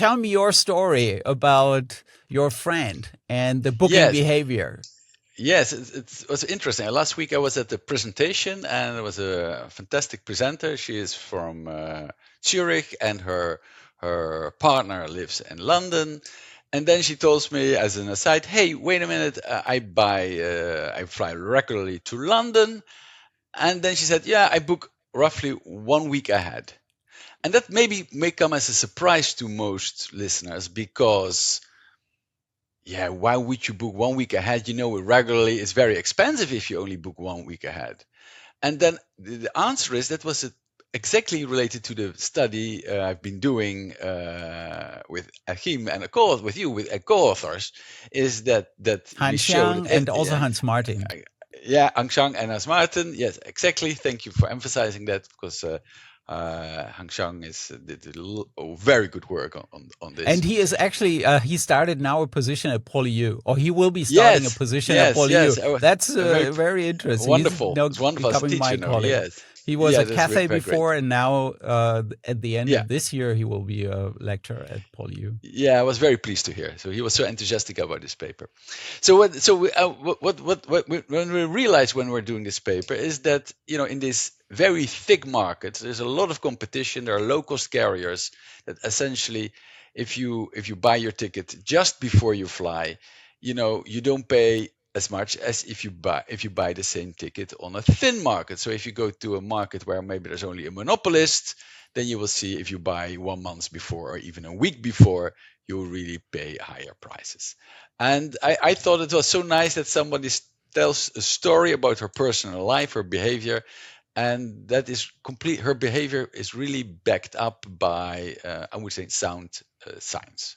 tell me your story about your friend and the booking Yes, behavior. yes, it was interesting. Last week I was at the presentation, and there was a fantastic presenter. She is from Zurich, and her partner lives in London. And then she tells me, as an aside, "Hey, wait a minute! I fly regularly to London." And then she said, "Yeah, I book roughly 1 week ahead." And that maybe may come as a surprise to most listeners because, yeah, why would you book 1 week ahead? You know, regularly it's very expensive if you only book 1 week ahead. And then the answer is that was exactly related to the study I've been doing with Achim and a co with you with co-authors, is that we show Hanxiang that and also Hans Martin. yeah, Hanxiang and Hans Martin. Yes, exactly. Thank you for emphasizing that because Hanxiang did very good work on this. And he is actually, he started now a position at PolyU, or he will be starting a Yes, position at yes, PolyU. yes. That's Very very interesting. He's wonderful. now It's wonderful as a becoming my teacher now. colleague. Yes. He was Yeah, at that's Cathay very great. before, and now at the end Yeah. of this year, he will be a lecturer at PolyU. Yeah, I was very pleased to hear. So he was so enthusiastic about this paper. So when we realize when we're doing this paper is that, you know, in this very thick market, there's a lot of competition. There are low cost carriers that essentially, if you buy your ticket just before you fly, you know, you don't pay as much as if you buy the same ticket on a thin market. So if you go to a market where maybe there's only a monopolist, then you will see if you buy 1 month before or even a week before, you will really pay higher prices. And I thought it was so nice that somebody tells a story about her personal life, her behavior, and that is complete. Her behavior is really backed up by, I would say, sound science.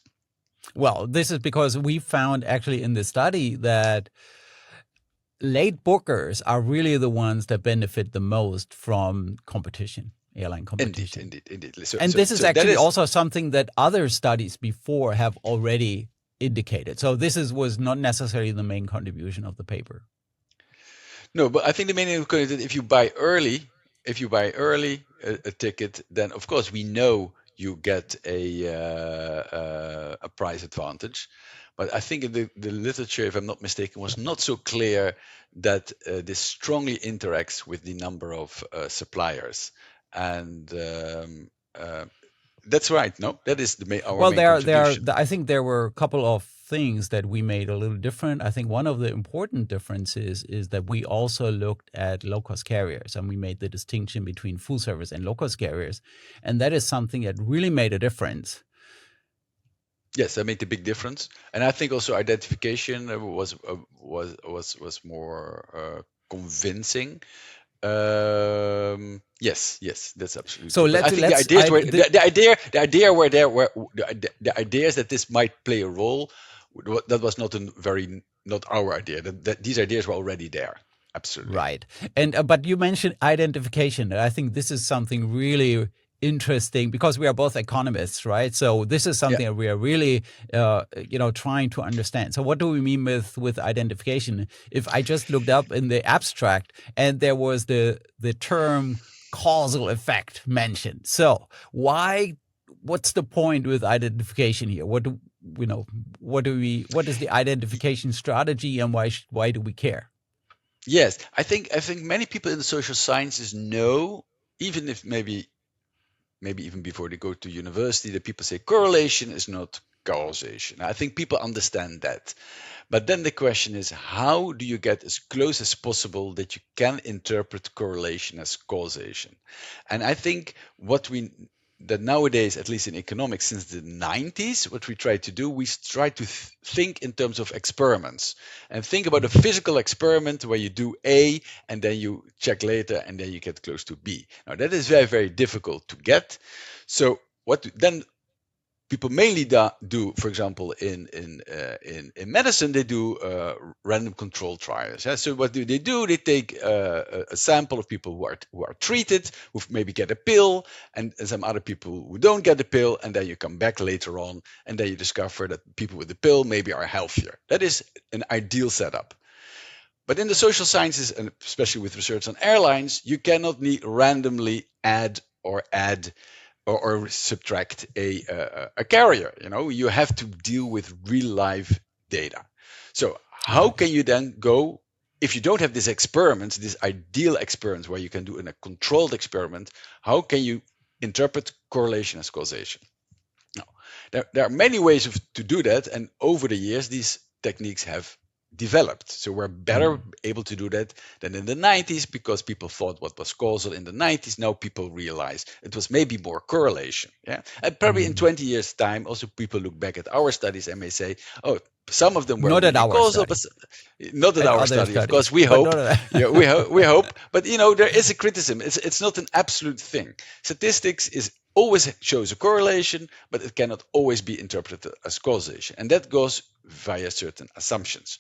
Well, this is because we found actually in the study that late bookers are really the ones that benefit the most from competition, airline Indeed, competition. indeed, indeed. And So, this is so that actually is also something that other studies before have already indicated. So this was not necessarily the main contribution of the paper. no, but I think the main thing is that if you buy early a ticket, then of course we know you get a price advantage. But I think in the literature, if I'm not mistaken, was not so clear that this strongly interacts with the number of suppliers. And that's right. No, that is our Well, main contribution. I think there were a couple of things that we made a little different. I think one of the important differences is that we also looked at low-cost carriers, and we made the distinction between full service and low-cost carriers, and that is something that really made a difference. Yes, that made a big difference, and I think also identification was more convincing. Yes, that's absolutely So true. But I think the let's ideas I were the, the idea were there were the ideas that this might play a role. That was not our idea. That these ideas were already there. Absolutely. Right. And but you mentioned identification. I think this is something really interesting because we are both economists, right? So this is Yeah. something that we are really, trying to understand. So what do we mean with identification? If I just looked up in the abstract and there was the term causal effect mentioned. So what's the point with identification here? What is the identification strategy, and why do we care? Yes, I think many people in the social sciences know, even if maybe even before they go to university, that people say correlation is not causation. I think people understand that. But then the question is, how do you get as close as possible that you can interpret correlation as causation? And I think that nowadays, at least in economics, since the 90s, what we try to do, we try to think in terms of experiments and think about a physical experiment where you do A and then you check later and then you get close to B. Now that is very, very difficult to get. So what then people mainly do, for example, in medicine, they do random control trials. Yeah? So what do? They take a sample of people who are treated, who maybe get a pill, and some other people who don't get the pill, and then you come back later on, and then you discover that people with the pill maybe are healthier. That is an ideal setup. But in the social sciences, and especially with research on airlines, you cannot randomly add or subtract a carrier. You have to deal with real life data. So how can you then go, if you don't have this experiment, this ideal experiment where you can do in a controlled experiment, how can you interpret correlation as causation? Now, there are many ways to do that, and over the years these techniques have developed. So we're better able to do that than in the 90s, because people thought what was causal in the 90s. Now people realize it was maybe more correlation. Yeah, and probably in 20 years' time, also people look back at our studies and may say, "Oh, some of them were Not really at our causal, study. but not at our other study, of studies, course. We but hope, not at- yeah, we hope. But there is a criticism. It's not an absolute thing. Statistics is always shows a correlation, but it cannot always be interpreted as causation, and that goes via certain assumptions,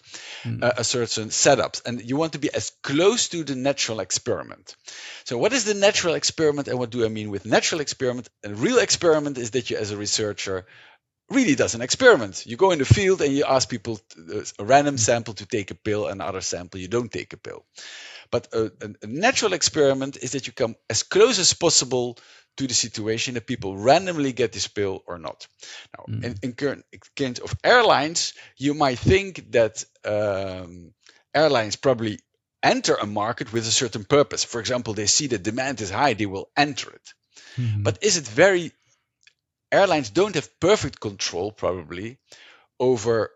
certain setups, and you want to be as close to the natural experiment. So what is the natural experiment, and what do I mean with natural experiment? A real experiment is that you, as a researcher, really does an experiment. You go in the field and you ask people, a random sample, to take a pill, and another sample you don't take a pill. But a natural experiment is that you come as close as possible to the situation that people randomly get this pill or not. Now, in case of airlines, you might think that airlines probably enter a market with a certain purpose. For example, they see that demand is high, they will enter it. But is it airlines don't have perfect control probably over,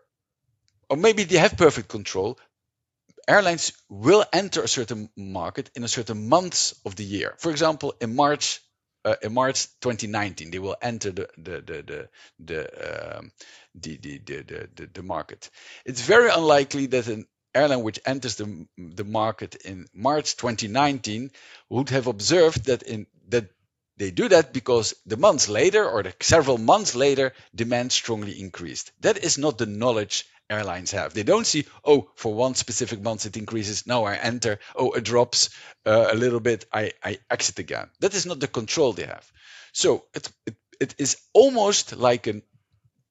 or maybe they have perfect control. Airlines will enter a certain market in a certain months of the year. For example, in March 2019, they will enter the market. It's very unlikely that an airline which enters the market in March 2019 would have observed that they do that because the months later, or the several months later, demand strongly increased. That is not the knowledge airlines have. They don't see, oh, for one specific month it increases, now I enter, oh, it drops a little bit, I exit again. That is not the control they have. So it is almost like a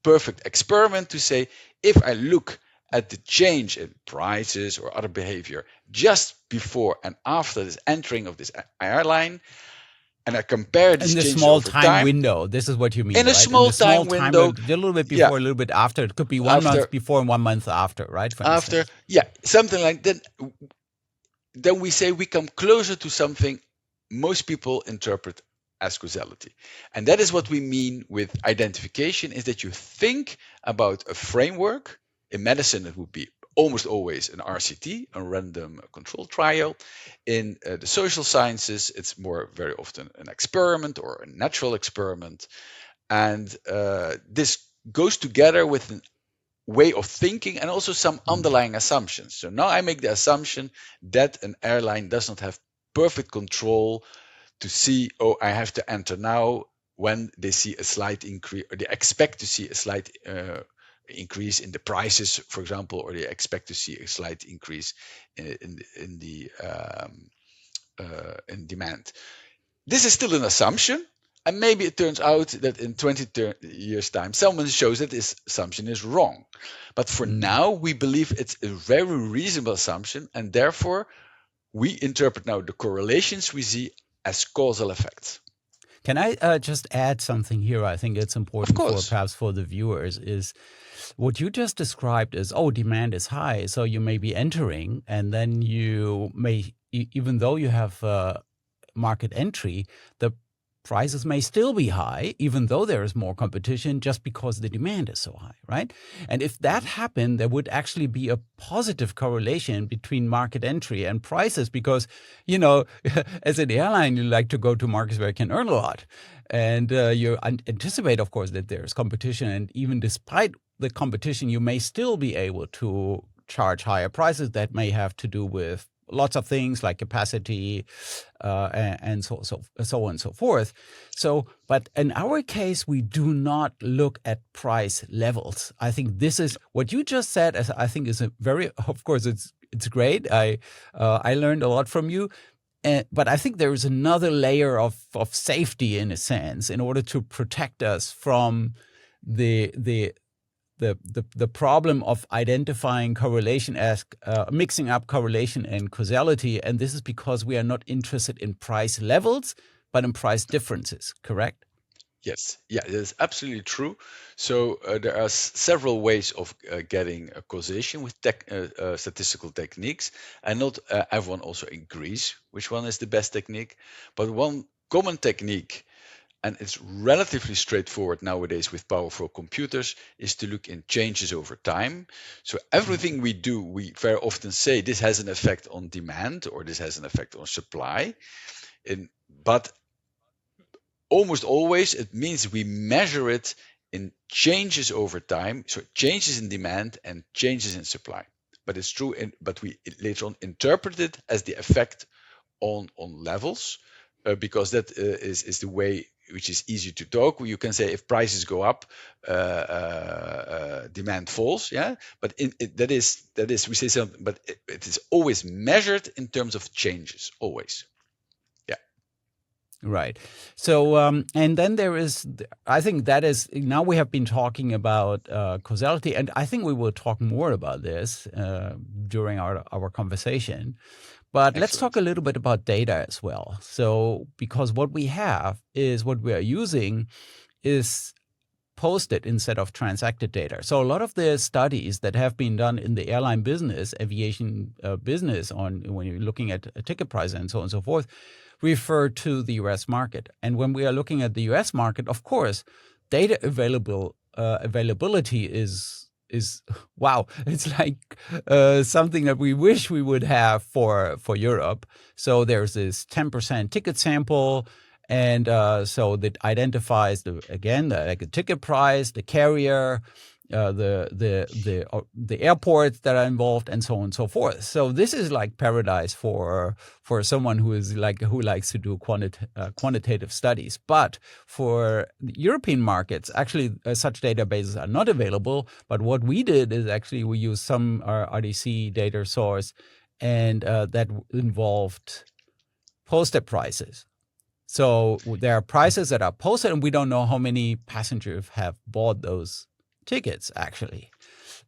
perfect experiment to say, if I look at the change in prices or other behavior just before and after this entering of this airline, and I compare this in the change small over time window. This is what you mean, in right? a small time window, a little bit before, yeah, a little bit after. It could be 1 after, month before and 1 month after, right? For after, instance. yeah, something like that. Then we say we come closer to something most people interpret as causality. And that is what we mean with identification, is that you think about a framework. In medicine, it would be almost always an RCT, a random control trial. In the social sciences, it's very often an experiment or a natural experiment. And this goes together with an way of thinking and also some underlying assumptions. So now I make the assumption that an airline does not have perfect control to see, oh, I have to enter now, when they see a slight increase, or they expect to see a slight increase in the prices, for example, or they expect to see a slight increase in demand. This is still an assumption, and maybe it turns out that in 20 years' time, someone shows that this assumption is wrong. But for now, we believe it's a very reasonable assumption, and therefore we interpret now the correlations we see as causal effects. Can I just add something here? I think it's important perhaps for the viewers, is what you just described is, oh, demand is high, so you may be entering, and then you may, even though you have market entry, the prices may still be high, even though there is more competition, just because the demand is so high, right? And if that happened, there would actually be a positive correlation between market entry and prices, because, as an airline, you like to go to markets where you can earn a lot. And you anticipate, of course, that there's competition. And even despite the competition, you may still be able to charge higher prices. That may have to do with lots of things like capacity and so on and so forth. So, but in our case, we do not look at price levels. I think this is what you just said. I think is a very, of course, it's great. I learned a lot from you. But I think there is another layer of safety, in a sense, in order to protect us from the problem of identifying correlation as mixing up correlation and causality. And this is because we are not interested in price levels, but in price differences, correct? Yes, yeah, that's absolutely true. So there are several ways of getting a causation with statistical techniques, and not everyone also agrees which one is the best technique. But one common technique, and it's relatively straightforward nowadays with powerful computers, is to look in changes over time. So everything we do, we very often say this has an effect on demand or this has an effect on supply. But almost always it means we measure it in changes over time, so changes in demand and changes in supply. But it's true, but we later on interpret it as the effect on levels, because that is the way which is easy to talk. You can say if prices go up, demand falls, yeah. But that is we say something, but it is always measured in terms of changes, always. Yeah. Right. So, and then there is, I think that is, now we have been talking about causality, and I think we will talk more about this during our conversation. But let's talk a little bit about data as well. So, because what we have is what we are using is posted instead of transacted data. So a lot of the studies that have been done in the airline business, aviation business, on when you're looking at a ticket price and so on and so forth, refer to the U.S. market. And when we are looking at the U.S. market, of course, data availability is wow. It's like something that we wish we would have for Europe. So there's this 10% ticket sample. And so that identifies the ticket price, the carrier, the airports that are involved, and so on and so forth. So this is like paradise for someone who likes to do quantitative studies. But for European markets, actually such databases are not available. But what we did is actually we used some RDC data source, and that involved posted prices. So there are prices that are posted, and we don't know how many passengers have bought those tickets actually.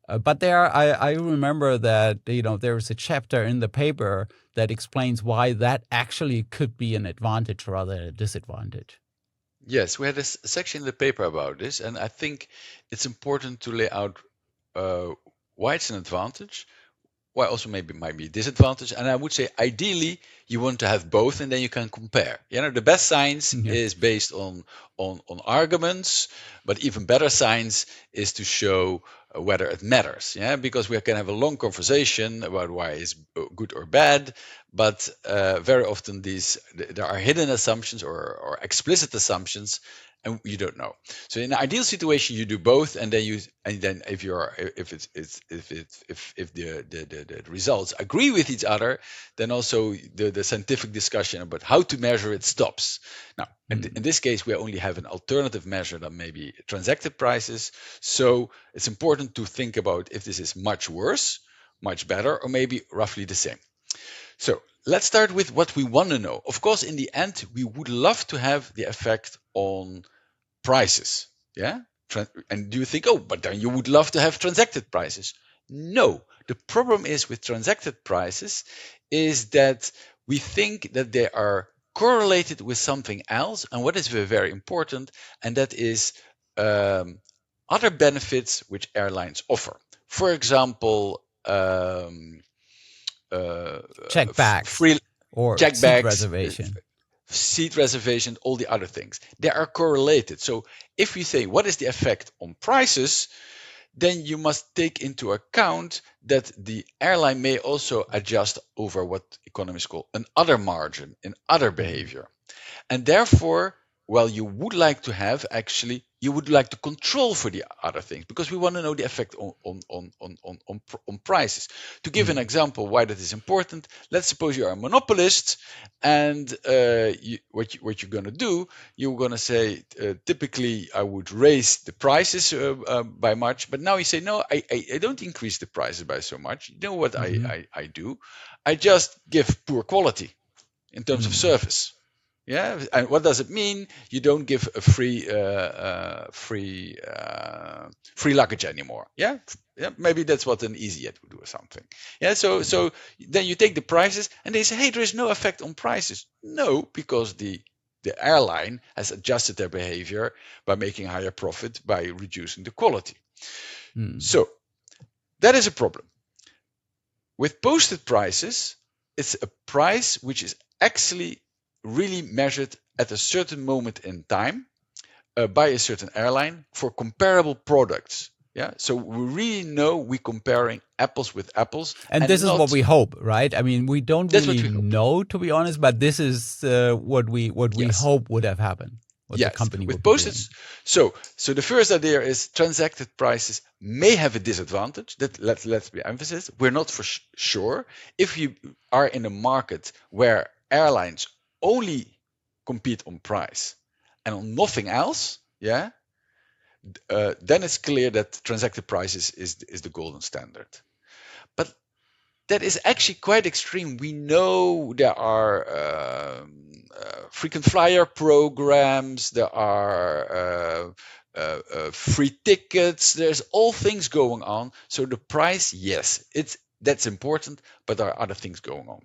But I remember that there is a chapter in the paper that explains why that actually could be an advantage rather than a disadvantage. Yes, we had a section in the paper about this, and I think it's important to lay out why it's an advantage, why also maybe might be a disadvantage. And I would say ideally you want to have both, and then you can compare. The best science is based on arguments, but even better science is to show whether it matters. Yeah, because we can have a long conversation about why it's good or bad, but very often there are hidden assumptions or explicit assumptions, and you don't know. So in an ideal situation, you do both, and then if the results agree with each other, then also the scientific discussion about how to measure it stops. Now, in this case, we only have an alternative measure that maybe transacted prices. So it's important to think about if this is much worse, much better, or maybe roughly the same. So let's start with what we want to know. Of course, in the end, we would love to have the effect on prices. Yeah. And do you think, oh, but then you would love to have transacted prices? No. The problem is with transacted prices is that we think that they are correlated with something else, and what is very important, and that is other benefits which airlines offer. For example, check bags, free or check seat bags, reservation. Seat reservation, all the other things. They are correlated. So if you say what is the effect on prices, then you must take into account that the airline may also adjust over what economists call an other margin in other behavior. And therefore, well, you would like to have actually, you would like to control for the other things, because we want to know the effect on prices. To give an example why that is important, let's suppose you are a monopolist, and what you're going to do, you're going to say, typically I would raise the prices by much, but now you say, no, I don't increase the prices by so much. You know what I do? I just give poor quality in terms of service. Yeah, and what does it mean? You don't give a free luggage anymore. Yeah, maybe that's what an EasyJet would do or something. Yeah, so then you take the prices, and they say, hey, there is no effect on prices. No, because the the airline has adjusted their behavior by making higher profit by reducing the quality. So that is a problem. With posted prices, it's a price which is actually really measured at a certain moment in time by a certain airline for comparable products. Yeah, so we really know we're comparing apples with apples, and this is what we hope, right? I mean, we don't really know, to be honest, but this is what we hope would have happened. What the company with would posted. Be doing. So the first idea is transacted prices may have a disadvantage. That let's be emphasis. We're not for sure. If you are in a market where airlines only compete on price and on nothing else, then it's clear that transacted prices is the golden standard. But that is actually quite extreme. We know there are frequent flyer programs, there are free tickets, there's all things going on. So the price, yes, that's important, but there are other things going on.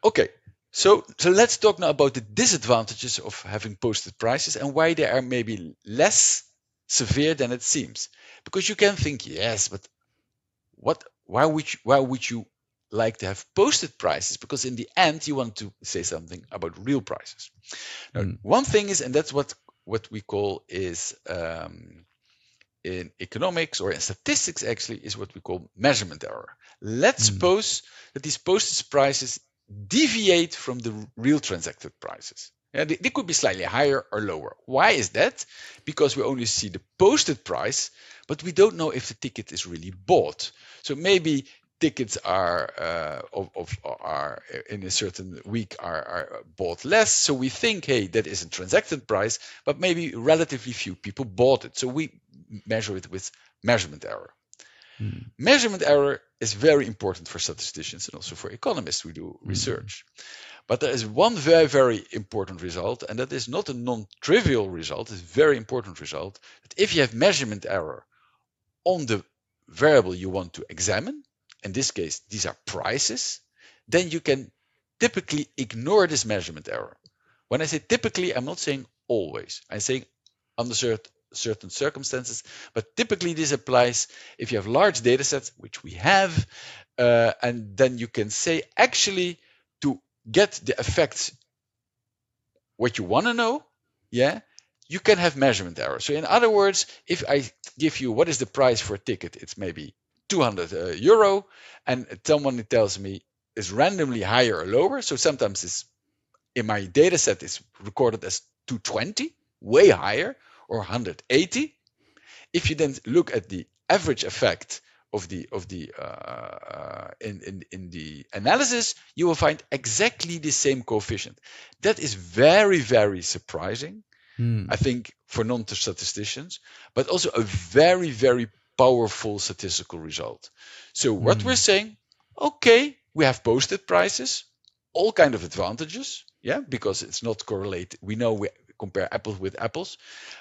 Okay, so let's talk now about the disadvantages of having posted prices and why they are maybe less severe than it seems. Because you can think, yes, but why would you like to have posted prices? Because in the end, you want to say something about real prices. Now, one thing is, and that's what we call is in economics or in statistics actually, is what we call measurement error. Let's suppose that these posted prices deviate from the real transacted prices. Yeah, they could be slightly higher or lower. Why is that? Because we only see the posted price, but we don't know if the ticket is really bought. So maybe tickets are in a certain week are bought less. So we think, hey, that is a transacted price, but maybe relatively few people bought it. So we measure it with measurement error. Measurement error is very important for statisticians and also for economists who do research. But there is one very, very important result, and that is not a non-trivial result, it's a very important result, that if you have measurement error on the variable you want to examine, in this case, these are prices, then you can typically ignore this measurement error. When I say typically, I'm not saying always. I'm saying under certain circumstances, but typically this applies if you have large data sets, which we have, and then you can say actually to get the effects what you want to know, you can have measurement error. So in other words, if I give you what is the price for a ticket, it's maybe 200 euro, and someone tells me is randomly higher or lower. So sometimes it's in my data set is recorded as 220, way higher, or 180. If you then look at the average effect of the in the analysis, you will find exactly the same coefficient. That is very, very surprising, I think, for non-statisticians, but also a very, very powerful statistical result. So what we're saying, okay, we have posted prices, all kind of advantages, because it's not correlated. We know we compare apples with apples,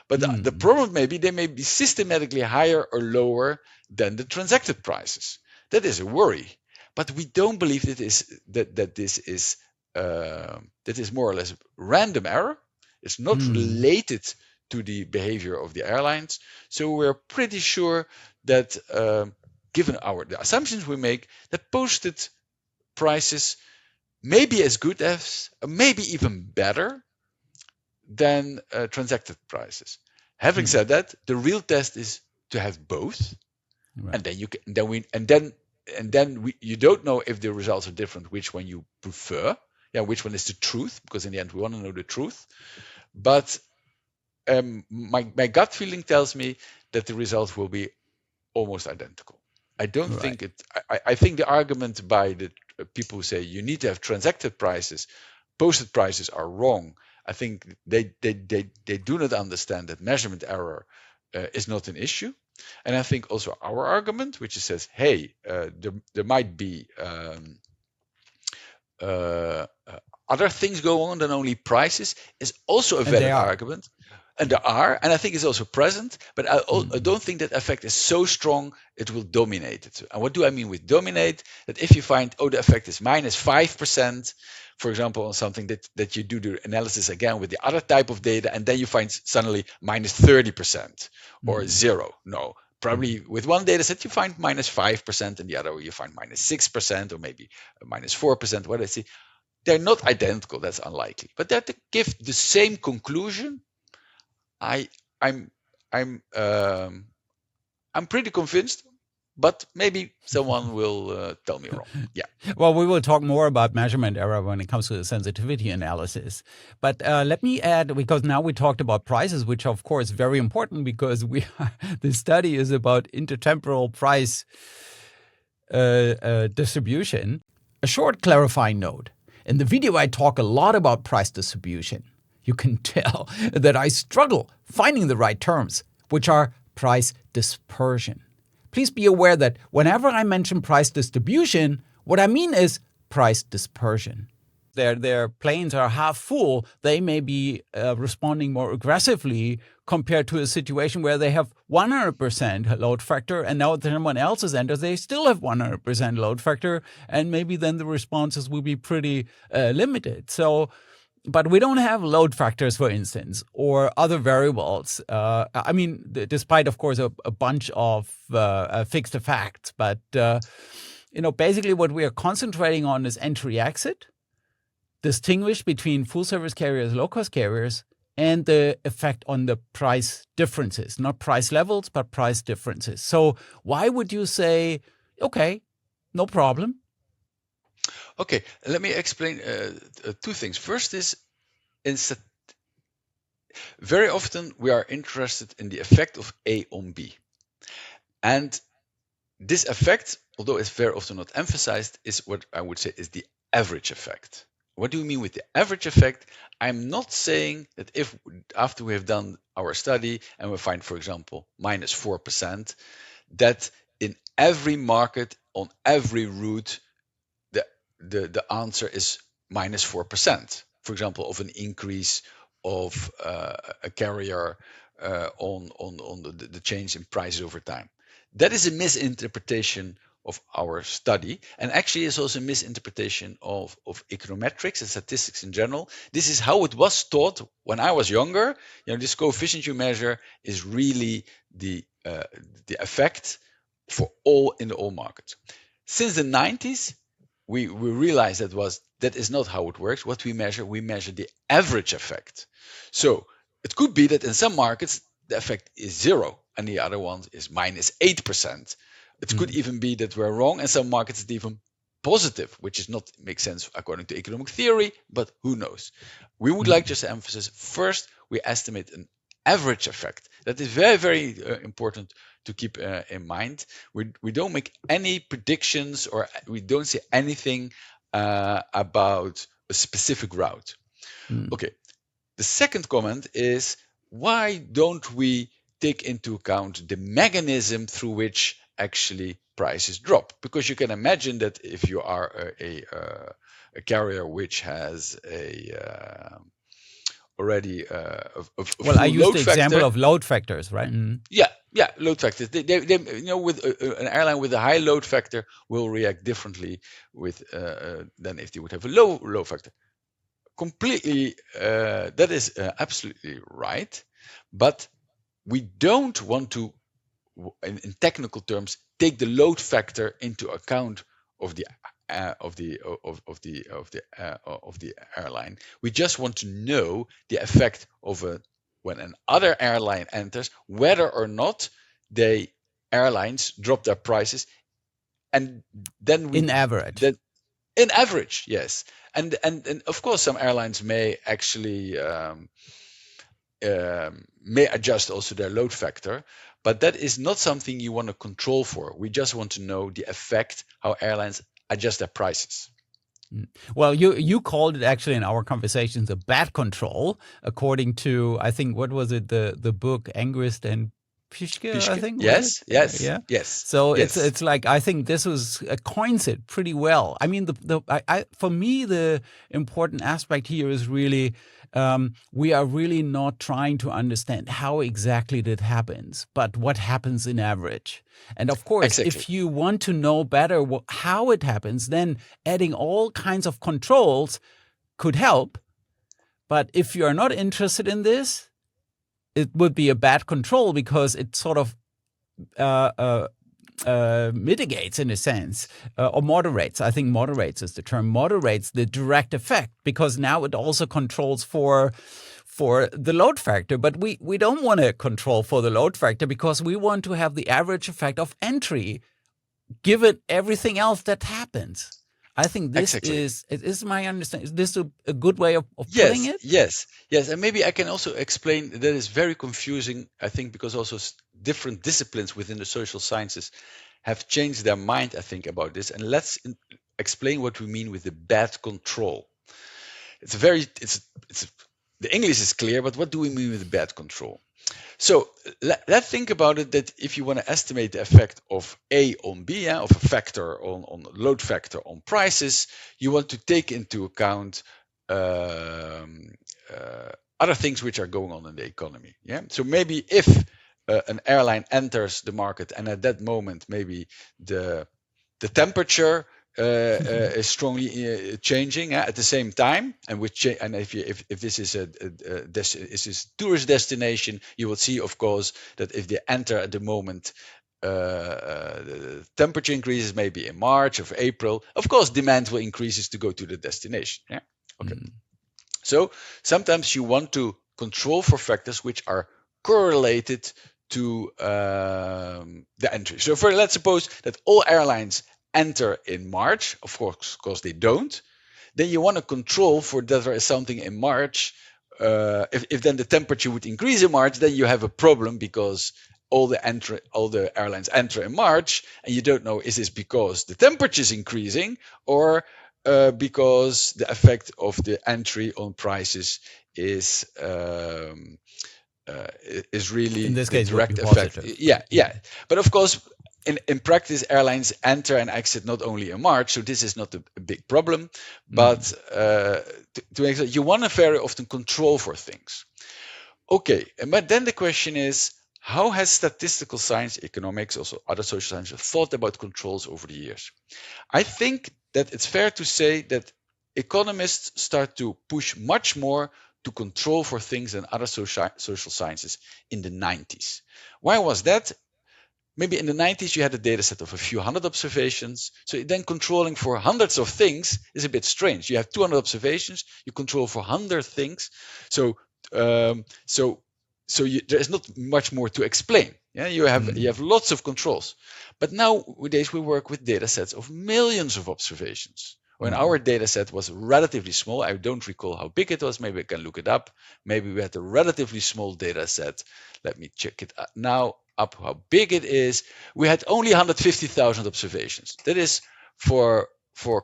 but the problem maybe they may be systematically higher or lower than the transacted prices. That is a worry, but we don't believe that this is more or less random error. It's not related to the behavior of the airlines, so we're pretty sure that given the assumptions we make, that posted prices may be as good as, maybe even better than transacted prices. Having said that, the real test is to have both, and then you don't know if the results are different, which one you prefer, which one is the truth, because in the end we want to know the truth. But my gut feeling tells me that the results will be almost identical. I don't think it. I think the argument by the people who say you need to have transacted prices, posted prices are wrong. I think they do not understand that measurement error is not an issue. And I think also our argument, which says, hey, there might be other things go on than only prices, is also a valid argument. And there are, and I think it's also present, but I don't think that effect is so strong it will dominate it. And what do I mean with dominate? That if you find, the effect is minus 5% for example, on something that you do the analysis again with the other type of data, and then you find suddenly minus 30% or zero. No, probably with one data set you find minus 5%, and the other you find minus 6% or maybe minus 4%. What I see, they're not identical. That's unlikely, but that to give the same conclusion, I'm pretty convinced. But maybe someone will tell me wrong. Yeah. Well, we will talk more about measurement error when it comes to the sensitivity analysis. But let me add, because now we talked about prices, which are, of course, very important because the study is about intertemporal price distribution. A short clarifying note. In the video, I talk a lot about price distribution. You can tell that I struggle finding the right terms, which are price dispersion. Please be aware that whenever I mention price distribution, what I mean is price dispersion. Their planes are half full, they may be responding more aggressively compared to a situation where they have 100% load factor, and now someone else's enters, they still have 100% load factor, and maybe then the responses will be pretty limited. But we don't have load factors, for instance, or other variables. I mean, despite, of course, a bunch of fixed effects. But, basically what we are concentrating on is entry-exit, distinguish between full-service carriers, low-cost carriers, and the effect on the price differences, not price levels, but price differences. So why would you say, okay, no problem? Okay, let me explain two things. First is, very often we are interested in the effect of A on B. And this effect, although it's very often not emphasized, is what I would say is the average effect. What do you mean with the average effect? I'm not saying that if after we have done our study and we find, for example, minus 4%, that in every market on every route, the answer is minus 4%, for example, of an increase of a carrier on the change in prices over time. That is a misinterpretation of our study, and actually is also a misinterpretation of econometrics and statistics in general. This is how it was taught when I was younger. This coefficient you measure is really the effect for all markets. Since the 90s, we realized that is not how it works. What we measure the average effect. So it could be that in some markets the effect is 0 and the other one is minus 8%. It could even be that we're wrong, and some markets it's even positive, which is not makes sense according to economic theory, but who knows. We would like just to emphasize, first, we estimate an average effect. That is very, very important to keep in mind. We don't make any predictions, or we don't say anything about a specific route. Okay. The second comment is, why don't we take into account the mechanism through which actually prices drop? Because you can imagine that if you are a carrier which has already I used the example of load factors, right? Yeah, load factors. They with an airline with a high load factor will react differently than if they would have a low load factor. Completely, that is absolutely right. But we don't want to, in technical terms, take the load factor into account of the airline. We just want to know the effect of when another airline enters, whether or not the airlines drop their prices, and then in average. In average, yes, and of course some airlines may actually may adjust also their load factor, but that is not something you want to control for. We just want to know the effect, how airlines adjust their prices. Well, you called it actually in our conversations a bad control, according to, I think, what was it, the book Angrist and Pischke, I think. Yes. So it's like, I think this was coins it pretty well. I mean, for me, the important aspect here is really we are really not trying to understand how exactly that happens, but what happens in average. And of course, if you want to know better how it happens, then adding all kinds of controls could help. But if you're not interested in this, it would be a bad control because it sort of mitigates, in a sense, or moderates. I think moderates is the term. Moderates the direct effect because now it also controls for the load factor. But we don't want to control for the load factor because we want to have the average effect of entry given everything else that happens. I think this is my understanding. Is this a good way of putting it? Yes. And maybe I can also explain that is very confusing, I think, because also different disciplines within the social sciences have changed their mind, I think, about this. And let's explain what we mean with the bad control. The English is clear, but what do we mean with bad control? So let's think about it, that if you want to estimate the effect of A on B, of a factor on load factor on prices, you want to take into account other things which are going on in the economy. Yeah. So maybe if an airline enters the market and at that moment maybe the temperature is strongly changing at the same time, and if this is a tourist destination, you will see, of course, that if they enter at the moment, the temperature increases maybe in March or April. Of course, demand will increases to go to the destination. Yeah. Okay. So sometimes you want to control for factors which are correlated to the entry. So let's suppose that all airlines enter in March. Of course they don't. Then you want to control for that there is something in March. If then the temperature would increase in March, then you have a problem because all the airlines enter in March, and you don't know, is this because the temperature is increasing or because the effect of the entry on prices is really in this case direct effect. Yeah. But of course, in practice, airlines enter and exit not only in March, so this is not a big problem. But to make you want to very often control for things. Okay, but then the question is, how has statistical science, economics, also other social sciences thought about controls over the years? I think that it's fair to say that economists start to push much more to control for things than other social sciences in the 90s. Why was that? Maybe in the 90s you had a data set of a few hundred observations. So then controlling for hundreds of things is a bit strange. You have 200 observations, you control for 100 things. So there is not much more to explain. Yeah, you have lots of controls. But nowadays we work with data sets of millions of observations. When our data set was relatively small, I don't recall how big it was. Maybe I can look it up. Maybe we had a relatively small data set. Let me check it now up how big it is. We had only 150,000 observations. That is for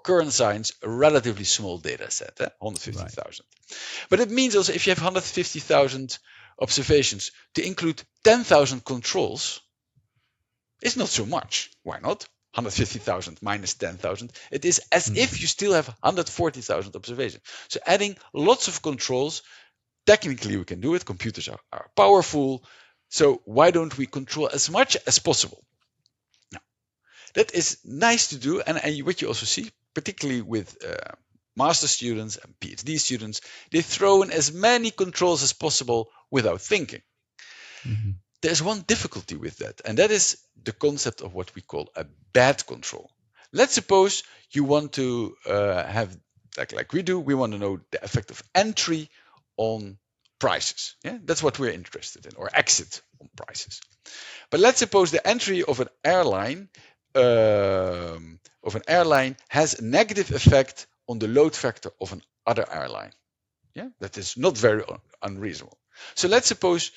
current science a relatively small data set, 150,000. Right. But it means also if you have 150,000 observations to include 10,000 controls, it's not so much. Why not? 150,000 minus 10,000. It is as if you still have 140,000 observations. So adding lots of controls, technically we can do it. Computers are powerful. So why don't we control as much as possible? Now, that is nice to do. And what you also see, particularly with master students and PhD students, they throw in as many controls as possible without thinking. There's one difficulty with that, and that is the concept of what we call a bad control. Let's suppose you want to have, like we do, we want to know the effect of entry on prices. Yeah, that's what we're interested in, or exit on prices. But let's suppose the entry of an airline has a negative effect on the load factor of another airline. Yeah, that is not very unreasonable. So let's suppose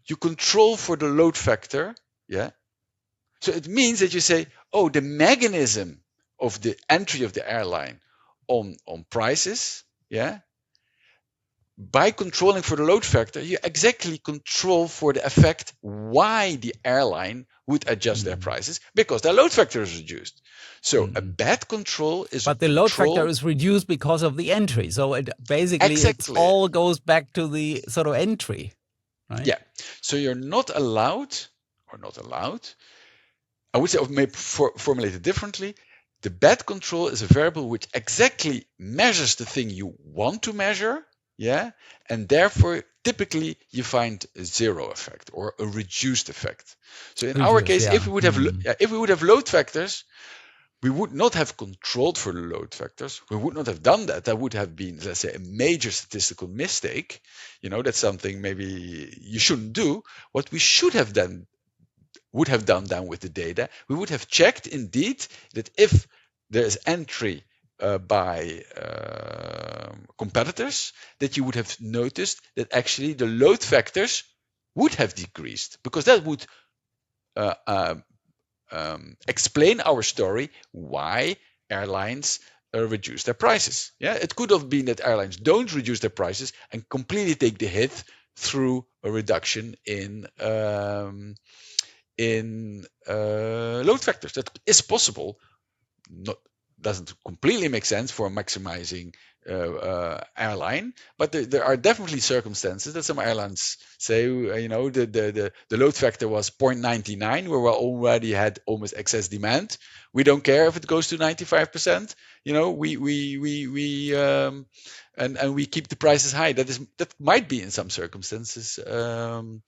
you control for the load factor. Yeah. So it means that you say, oh, the mechanism of the entry of the airline on prices, yeah, by controlling for the load factor, you exactly control for the effect why the airline would adjust their prices, because their load factor is reduced. So a bad control is. But the load factor is reduced because of the entry. So it basically it all goes back to the sort of entry, right? Yeah. So you're not allowed, I would say, or maybe formulate it differently. the bed control is a variable which exactly measures the thing you want to measure, yeah, and therefore typically you find a zero effect or a reduced effect. So in our case, if we would have load factors, we would not have controlled for the load factors. We would not have done that. That would have been, let's say, a major statistical mistake. That's something maybe you shouldn't do. What we would have done then with the data, we would have checked indeed that if there is entry by competitors, that you would have noticed that actually the load factors would have decreased, because that would explain our story why airlines reduce their prices. Yeah, it could have been that airlines don't reduce their prices and completely take the hit through a reduction in load factors. That is possible. Doesn't completely make sense for maximizing airline, but there are definitely circumstances that some airlines say, the load factor was 0.99, where we already had almost excess demand. We don't care if it goes to 95%. And we keep the prices high. That might be in some circumstances the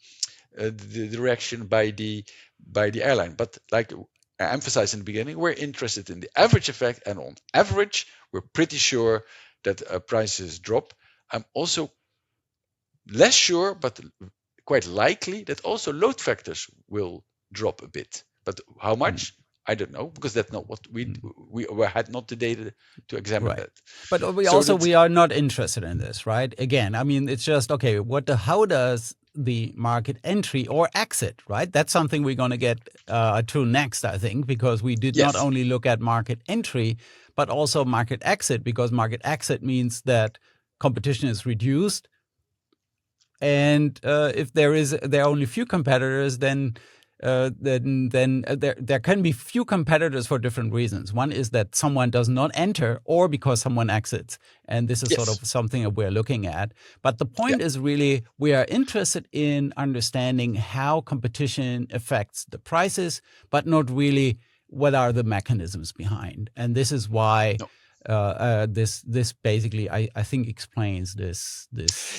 reaction by the airline. But like I emphasized in the beginning, we're interested in the average effect, and on average, we're pretty sure that prices drop. I'm also less sure, but quite likely that also load factors will drop a bit. But how much? I don't know, because that's not what we had not the data to examine that. But we are not interested in this, right? Again, I mean, it's just, okay, how does the market entry or exit, right? That's something we're going to get to next, I think, because we did not only look at market entry, but also market exit, because market exit means that competition is reduced. And if there are only few competitors, then there can be few competitors for different reasons. One is that someone does not enter, or because someone exits. And this is sort of something that we're looking at. But the point is really, we are interested in understanding how competition affects the prices, but not really what are the mechanisms behind. And this is why this basically, I think, explains this.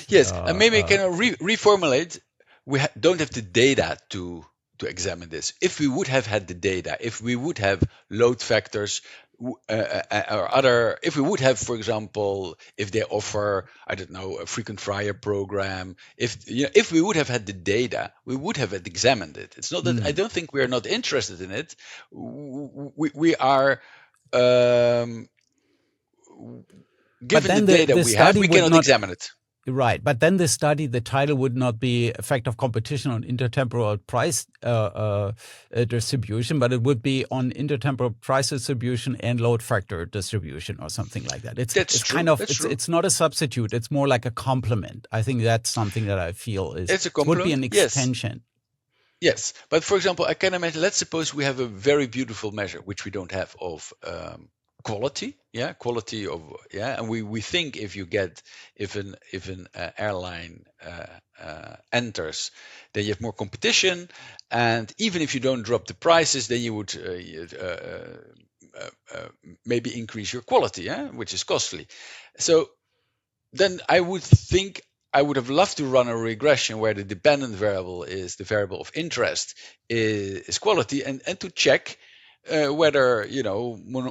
Yes, and maybe I can reformulate. We don't have the data to examine this. If we would have had the data, if we would have load factors or other, if we would have, for example, if they offer, I don't know, a frequent flyer program, if we would have had the data, we would have examined it. It's not that I don't think we are not interested in it. We are given the data we have, we cannot examine it. Right, but then the title would not be effect of competition on intertemporal price distribution, but it would be on intertemporal price distribution and load factor distribution or something like that. It's not a substitute. It's more like a complement. I think that's something that I feel would be an extension. Yes, but for example, I can imagine, let's suppose we have a very beautiful measure, which we don't have, of quality, and we think if an airline enters, then you have more competition, and even if you don't drop the prices, then you would maybe increase your quality, which is costly. So then I would think I would have loved to run a regression where the dependent variable is the variable of interest is quality, and to check whether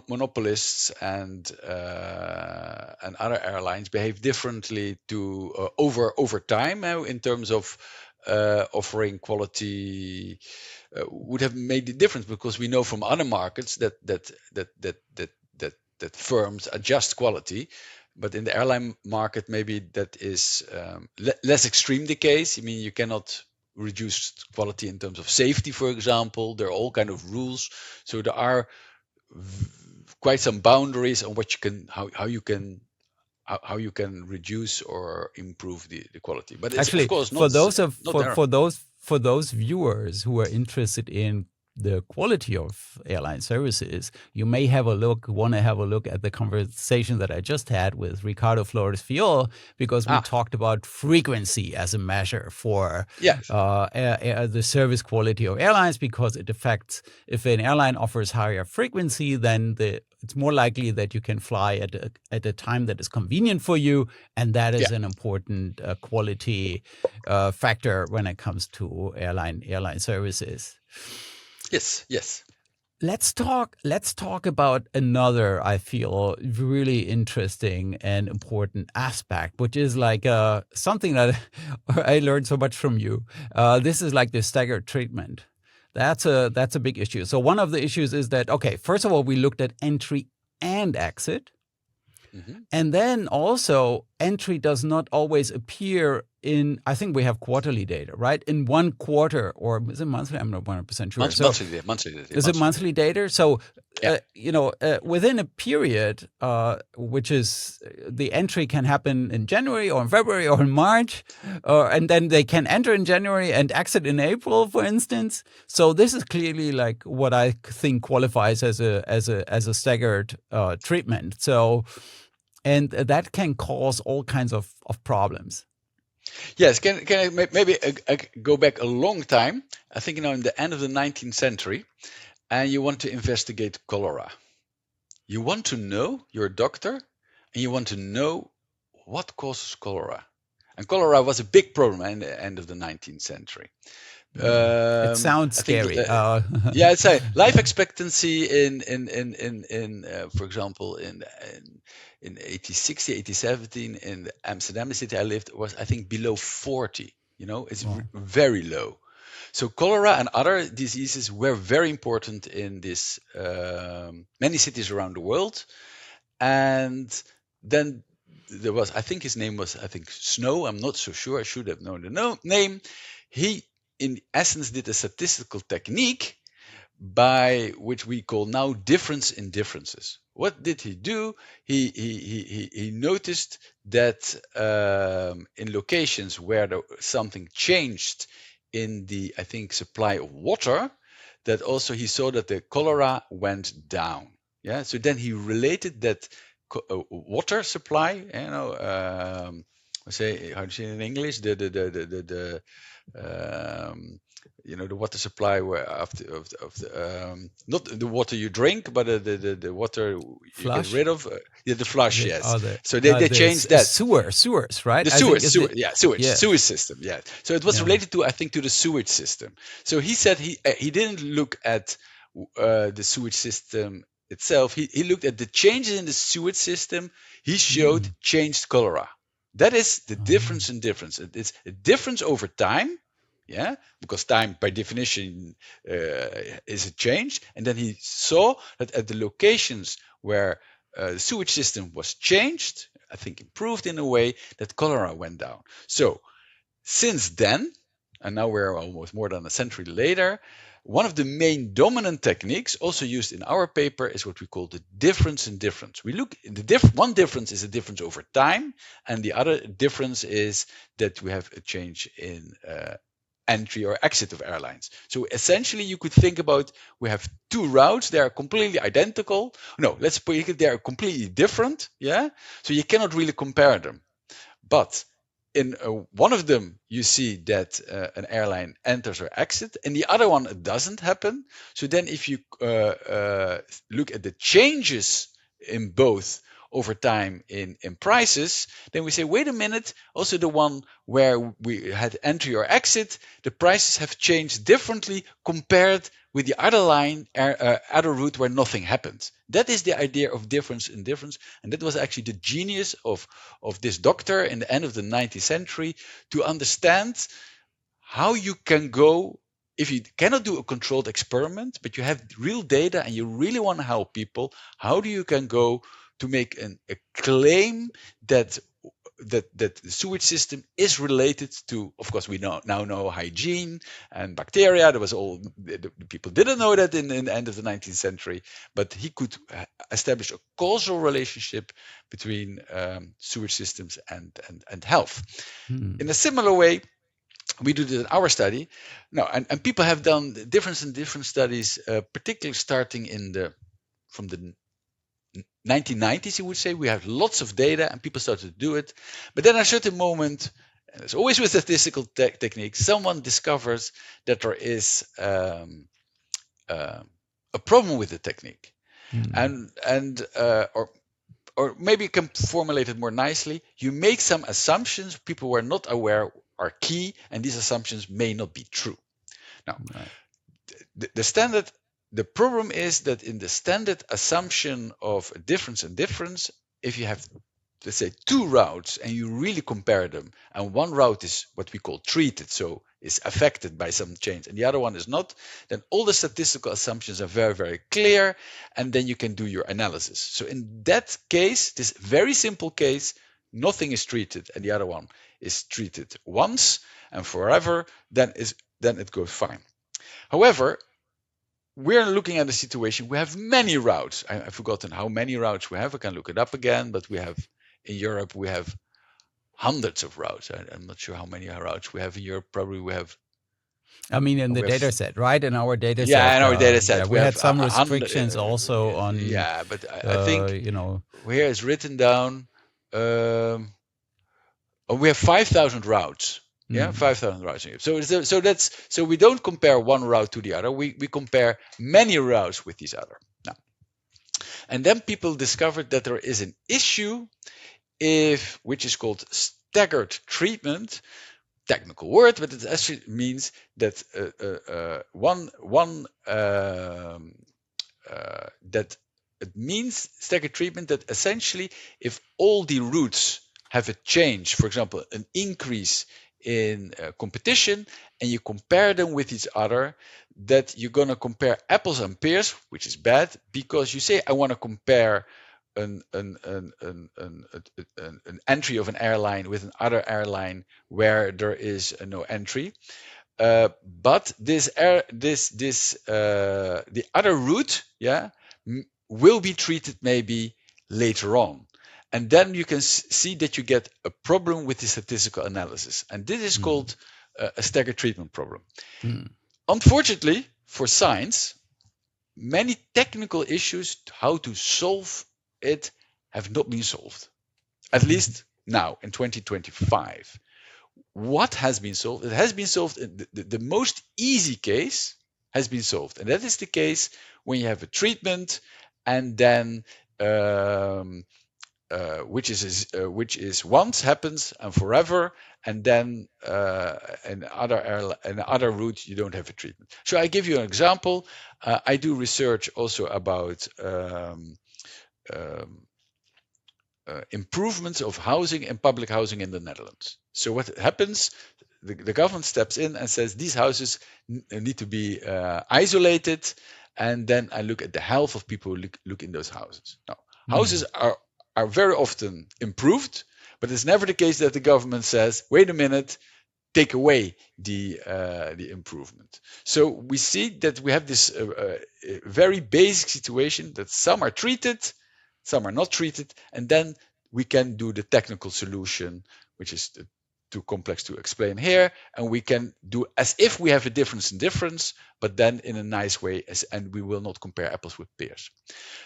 monopolists and other airlines behave differently to over time in terms of offering quality would have made the difference, because we know from other markets that firms adjust quality. But in the airline market, maybe that is less extreme the case. I mean, you cannot reduce quality in terms of safety, for example. There are all kind of rules, so there are quite some boundaries on what you can, how you can reduce or improve the quality. But it's actually, of course not for those viewers who are interested in the quality of airline services, you may want to have a look at the conversation that I just had with Ricardo Flores Fiol, because we talked about frequency as a measure for the service quality of airlines, because it affects, if an airline offers higher frequency, then the it's more likely that you can fly at a time that is convenient for you, and that is an important quality factor when it comes to airline services. Yes. Let's talk about another, I feel, really interesting and important aspect, which is like something that I learned so much from you. This is like the staggered treatment. That's a big issue. So one of the issues is that, okay, first of all, we looked at entry and exit. And then also entry does not always appear in, I think we have quarterly data, right? In one quarter, or is it monthly? I'm not 100% sure. Monthly data. Is it monthly data? So, within a period, which is the entry can happen in January or in February or in March, and then they can enter in January and exit in April, for instance. So this is clearly like what I think qualifies as a staggered treatment. So, and that can cause all kinds of problems. Yes, can I maybe go back a long time? I think in the end of the 19th century, and you want to investigate cholera. You want to know, you're a doctor, and you want to know what causes cholera. And cholera was a big problem at the end of the 19th century. It sounds scary. Yeah, it's a life expectancy in for example, in 1860, 1817 in Amsterdam, the city I lived, was I think below 40. It's very low. So cholera and other diseases were very important in this many cities around the world. And then there was, I think his name was, Snow. I'm not so sure. I should have known the name. He, in essence, did a statistical technique by which we call now difference in differences. What did he do? He noticed that in locations where something changed in the, I think, supply of water, that also he saw that the cholera went down. Yeah. So then he related that water supply, say, how do you say it in English? The water supply of the not the water you drink, but the water you get rid of. The flush, yes. So they changed that. Sewers, right? The sewage system, yeah. So it was related to, I think, to the sewage system. So he said he didn't look at the sewage system itself. He looked at the changes in the sewage system. He showed changed cholera. That is the difference in difference. It's a difference over time. Yeah, because time by definition is a change. And then he saw that at the locations where the sewage system was changed, I think improved in a way, that cholera went down. So since then, and now we're almost more than a century later, one of the main dominant techniques also used in our paper is what we call the difference in difference. We look one difference is a difference over time, and the other difference is that we have a change in entry or exit of airlines. So essentially you could think about, we have two routes, they are completely identical. No, let's put it, they are completely different. Yeah. So you cannot really compare them. But in one of them, you see that an airline enters or exits, and the other one, it doesn't happen. So then if you look at the changes in both over time in prices, then we say, wait a minute, also the one where we had entry or exit, the prices have changed differently compared with the other line, other route where nothing happened. That is the idea of difference in difference. And that was actually the genius of this doctor in the end of the 19th century, to understand how you can go, if you cannot do a controlled experiment, but you have real data and you really want to help people, how do you can go to make a claim that the sewage system is related to, of course, we now know hygiene and bacteria. There was the people didn't know that in the end of the 19th century, but he could establish a causal relationship between sewage systems and health. In a similar way, we do this in our study. Now, and people have done different studies, particularly starting from the 1990s, you would say. We have lots of data and people started to do it. But then at a certain moment, and it's always with statistical techniques, someone discovers that there is a problem with the technique. and or maybe you can formulate it more nicely. You make some assumptions people were not aware are key, and these assumptions may not be true. Now, Right. the problem is that in the standard assumption of difference and difference, if you have, let's say, two routes and you really compare them, and one route is what we call treated, so is affected by some change, and the other one is not, then all the statistical assumptions are very, very clear, and then you can do your analysis. So in that case, this very simple case, nothing is treated and the other one is treated once and forever, then it goes fine. However, we're looking at a situation, we have many routes. I've forgotten how many routes we have. I can look it up again, but we have in Europe, we have hundreds of routes. I'm not sure how many routes we have in Europe. Probably we have. I mean, in the we have data set, right? In our data yeah, set. in our data set, We had have some 100. restrictions also on, yeah, but I think you know, here it's written down. We have 5,000 routes. Yeah, 5,000 routes. So we don't compare one route to the other. We compare many routes with each other. Now, and then people discovered that there is an issue which is called staggered treatment. Technical word, but it actually means that that it means staggered treatment, that essentially if all the routes have a change, for example, an increase in competition, and you compare them with each other, that you're going to compare apples and pears, which is bad, because you say, I want to compare an entry of an airline with another airline where there is no entry. But the other route, will be treated maybe later on. And then you can see that you get a problem with the statistical analysis. And this is called a staggered treatment problem. Unfortunately, for science, many technical issues, how to solve it, have not been solved. At least now, in 2025. What has been solved? It has been solved. The most easy case has been solved. And that is the case when you have a treatment and then which is once happens and forever, and then another route you don't have a treatment. So I give you an example. I do research also about improvements of housing and public housing in the Netherlands. So what happens? The government steps in and says these houses need to be isolated, and then I look at the health of people who look in those houses. Now, houses are very often improved, but it's never the case that the government says, wait a minute, take away the improvement. So we see that we have this very basic situation that some are treated, some are not treated, and then we can do the technical solution, which is too complex to explain here, and we can do as if we have a difference in difference, but then in a nice way, and we will not compare apples with pears.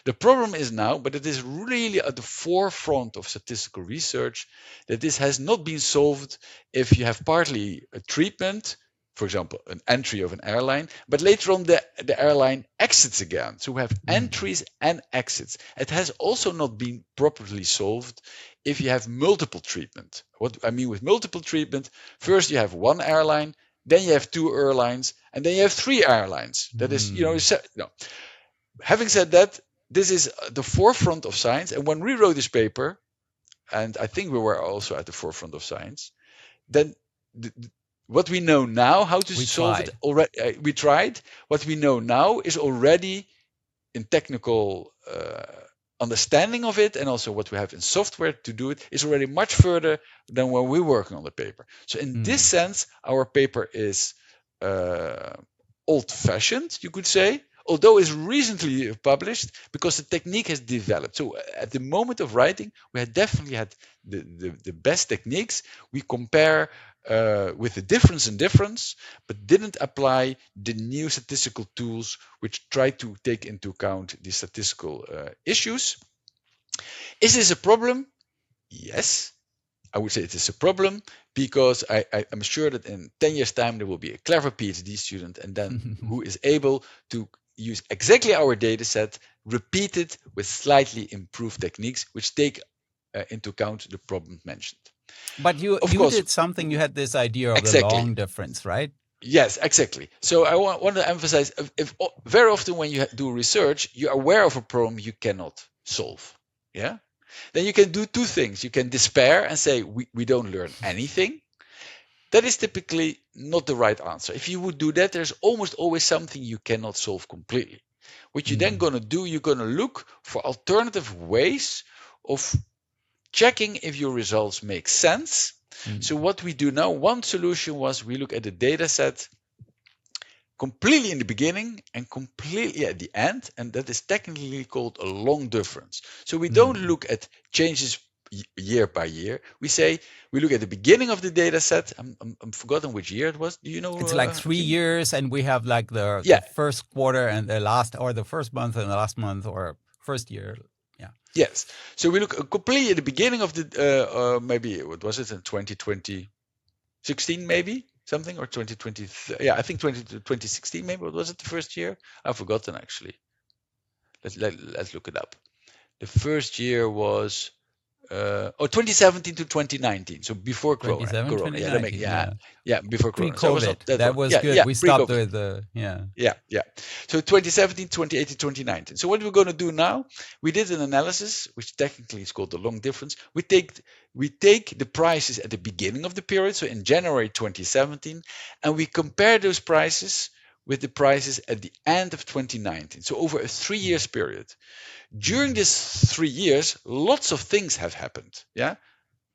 The problem is now, but it is really at the forefront of statistical research, that this has not been solved if you have partly a treatment, for example, an entry of an airline, but later on the airline exits again. So we have entries and exits. It has also not been properly solved if you have multiple treatment. What I mean with multiple treatment, first you have one airline, then you have two airlines, and then you have three airlines. That is, no. Having said that, this is the forefront of science. And when we wrote this paper, and I think we were also at the forefront of science, then what we know now, how to solve it already, we tried. What we know now is already in technical understanding of it, and also what we have in software to do it, is already much further than when we were working on the paper. So in this sense, our paper is old-fashioned, you could say, although it's recently published, because the technique has developed. So at the moment of writing, we had definitely had the best techniques. We compare with the difference in difference, but didn't apply the new statistical tools which try to take into account the statistical issues. Is this a problem? Yes, I would say it is a problem, because I'm sure that in 10 years' time there will be a clever PhD student, and then who is able to use exactly our data set, repeated with slightly improved techniques, which take into account the problem mentioned. But Of you course, did something. You had this idea of the exactly. long difference, right? Yes, exactly. So I want to emphasize, if very often when you do research, you're aware of a problem you cannot solve. Yeah. Then you can do two things. You can despair and say, we don't learn anything. That is typically not the right answer. If you would do that, there's almost always something you cannot solve completely. What you're then going to do, you're going to look for alternative ways of checking if your results make sense. So what we do now, one solution was we look at the data set completely in the beginning and completely at the end, and that is technically called a long difference. So we don't look at changes year by year. We look at the beginning of the data set. I'm forgotten which year it was. Do you know? It's like 3 years, and we have like the first quarter and the last, or the first month and the last month, or first year. Yeah. Yes. So we look completely at the beginning of the maybe what was it in 2016 maybe something, or 2020? Yeah, I think 2016 maybe. What was it, the first year? I've forgotten actually. Let's look it up. The first year was 2017 to 2019. So before Corona. 2019, yeah, before Corona. Pre-COVID. So that was good. We stopped with the, Yeah. So 2017, 2018, 2019. So what we're going to do now, we did an analysis, which technically is called the long difference. We take the prices at the beginning of the period, so in January 2017, and we compare those prices with the prices at the end of 2019. So over a 3 years period. During these 3 years, lots of things have happened. Yeah,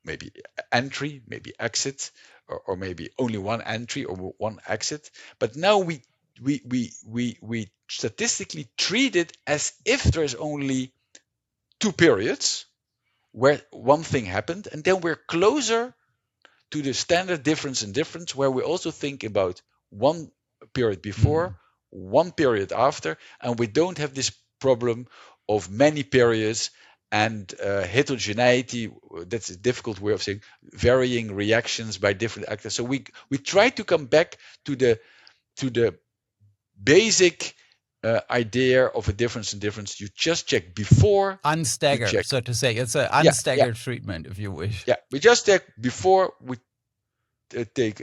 maybe entry, maybe exit, or maybe only one entry or one exit. But now we statistically treat it as if there's only 2 periods where one thing happened, and then we're closer to the standard difference in difference, where we also think about one period before, one period after, and we don't have this problem of many periods and heterogeneity. That's a difficult way of saying varying reactions by different actors. So we try to come back to the basic idea of a difference in difference. You just check before. Unstaggered, so to say. It's an unstaggered treatment, if you wish. Yeah, we just check before, we take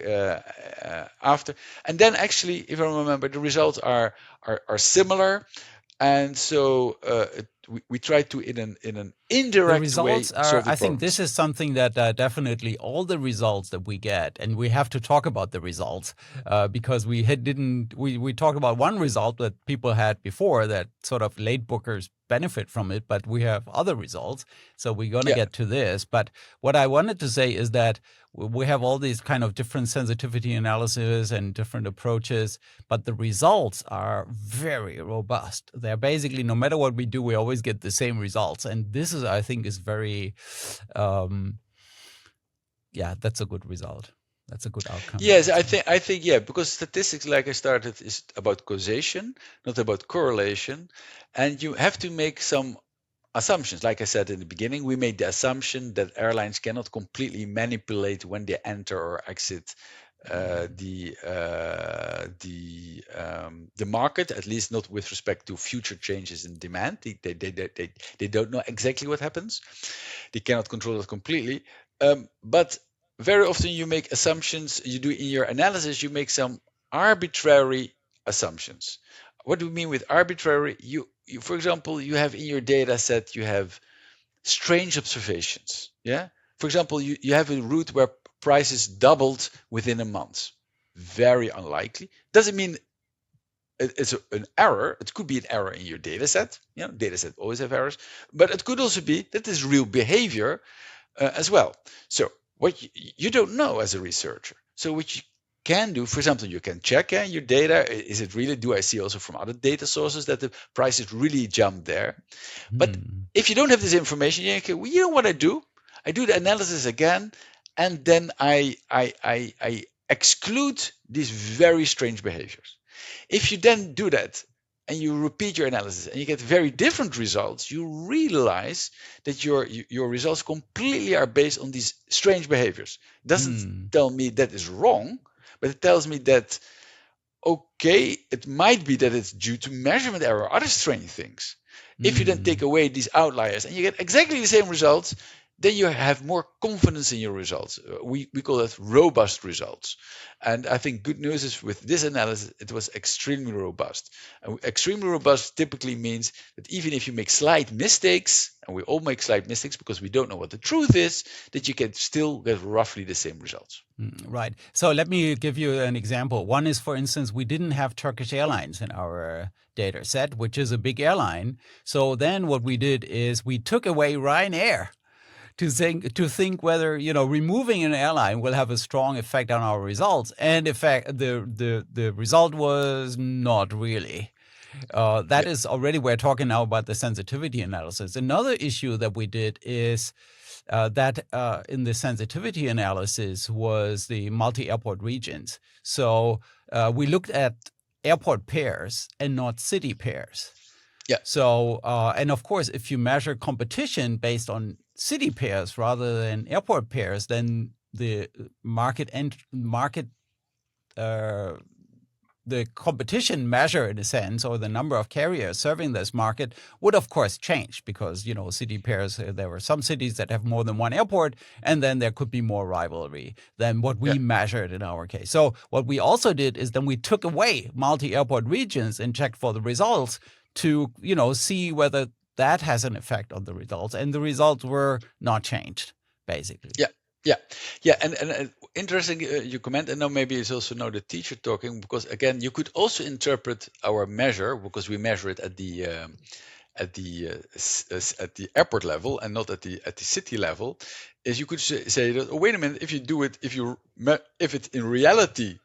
after, and then actually, if I remember, the results are similar. And so we try to, in an indirect way, solve the problems. I think this is something that definitely all the results that we get, and we have to talk about the results because we talked about one result that people had before, that sort of late bookers benefit from it, but we have other results. So we're going to get to this. But what I wanted to say is that we have all these kind of different sensitivity analysis and different approaches, but the results are very robust. They're basically, no matter what we do, we always get the same results. And this is, I think, is very, that's a good result. That's a good outcome. Yes, I think, because statistics, like I started, is about causation, not about correlation. And you have to make some assumptions. Like I said in the beginning, we made the assumption that airlines cannot completely manipulate when they enter or exit the market, at least not with respect to future changes in demand. They don't know exactly what happens. They cannot control it completely. But very often you make assumptions. You do in your analysis, you make some arbitrary assumptions. What do we mean with arbitrary? You, for example, you have in your data set, you have strange observations. Yeah. For example, you have a route where prices doubled within a month. Very unlikely. Doesn't mean it's an error. It could be an error in your data set. Data set always have errors, but it could also be that is real behavior as well. So what you don't know as a researcher. So what you can do, for example, you can check your data. Is it really, do I see also from other data sources that the prices really jump there? But if you don't have this information, you know what I do? I do the analysis again, and then I exclude these very strange behaviors. If you then do that and you repeat your analysis and you get very different results, you realize that your results completely are based on these strange behaviors. It doesn't tell me that is wrong, but it tells me that okay, it might be that it's due to measurement error or other strange things. If you then take away these outliers and you get exactly the same results, then you have more confidence in your results. We call that robust results. And I think good news is with this analysis, it was extremely robust. And extremely robust typically means that even if you make slight mistakes, and we all make slight mistakes because we don't know what the truth is, that you can still get roughly the same results. Right. So let me give you an example. One is, for instance, we didn't have Turkish Airlines in our data set, which is a big airline. So then what we did is we took away Ryanair to think whether, removing an airline will have a strong effect on our results. And in fact, the result was not really. That is already, we're talking now about the sensitivity analysis. Another issue that we did is that in the sensitivity analysis was the multi-airport regions. So we looked at airport pairs and not city pairs. Yeah. So, and of course, if you measure competition based on city pairs rather than airport pairs, then the the competition measure, in a sense, or the number of carriers serving this market would, of course, change because, city pairs, there were some cities that have more than one airport, and then there could be more rivalry than what we measured in our case. So what we also did is then we took away multi-airport regions and checked for the results to, see whether that has an effect on the results. And the results were not changed, basically. Yeah. And interesting you comment, and now maybe it's also now the teacher talking, because again, you could also interpret our measure, because we measure it at the airport level and not at the city level, is you could say that, oh, wait a minute, if you do it, if it in reality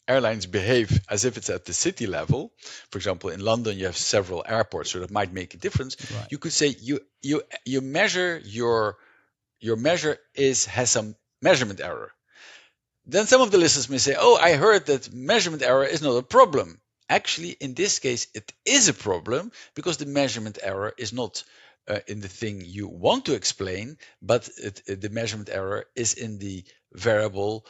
airlines behave as if it's at the city level, for example, in London you have several airports, so that might make a difference. Right. You could say you measure your measure has some measurement error. Then some of the listeners may say, oh, I heard that measurement error is not a problem. Actually, in this case, it is a problem because the measurement error is not in the thing you want to explain, but the measurement error is in the variable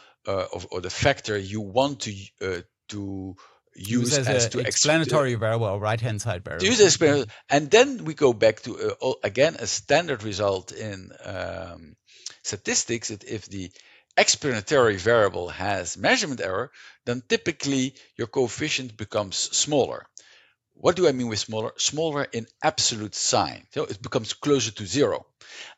or the factor you want to use as an explanatory variable or right-hand side variable. Use explanatory, and then we go back to again a standard result in statistics, that if the explanatory variable has measurement error, then typically your coefficient becomes smaller. What do I mean with smaller? Smaller in absolute sign. So it becomes closer to zero.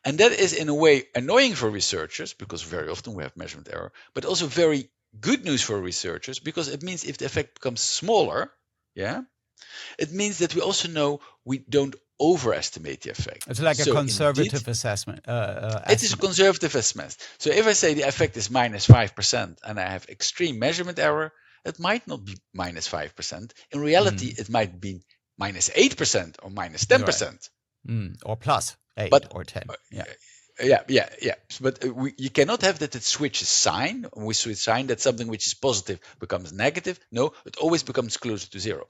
And that is in a way annoying for researchers because very often we have measurement error, but also very good news for researchers because it means if the effect becomes smaller, it means that we also know we don't overestimate the effect. It's like a conservative assessment. It is a conservative assessment. So if I say the effect is -5% and I have extreme measurement error, it might not be -5%. In reality, it might be -8% or -10%. Right. Or +8 or 10. Yeah. But you cannot have that it switches sign. When we switch sign, that something which is positive becomes negative. No, it always becomes closer to zero.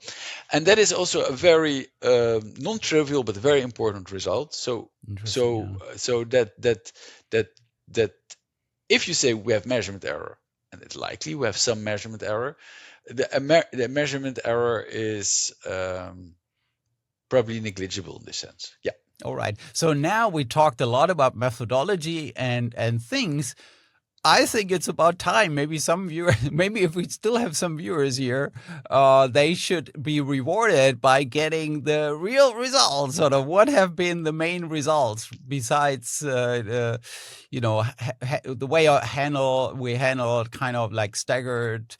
And that is also a very non-trivial but very important result. So that if you say we have measurement error, and it's likely we have some measurement error, the measurement error is probably negligible in this sense. Yeah. All right. So now we talked a lot about methodology and things. I think it's about time. Maybe if we still have some viewers here, they should be rewarded by getting the real results. Sort of what have been the main results besides, the way we handled kind of like staggered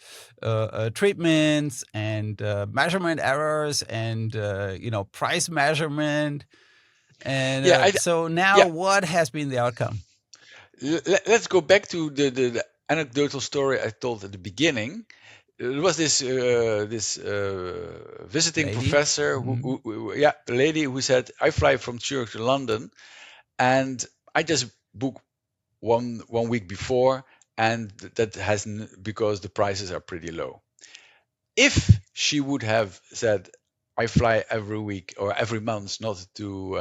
treatments and measurement errors and price measurement. And so now, what has been the outcome? Let's go back to the anecdotal story I told at the beginning. There was this visiting lady? Professor, a lady who said, I fly from Zurich to London, and I just book one week before, and that hasn't, because the prices are pretty low. If she would have said, I fly every week or every month, not to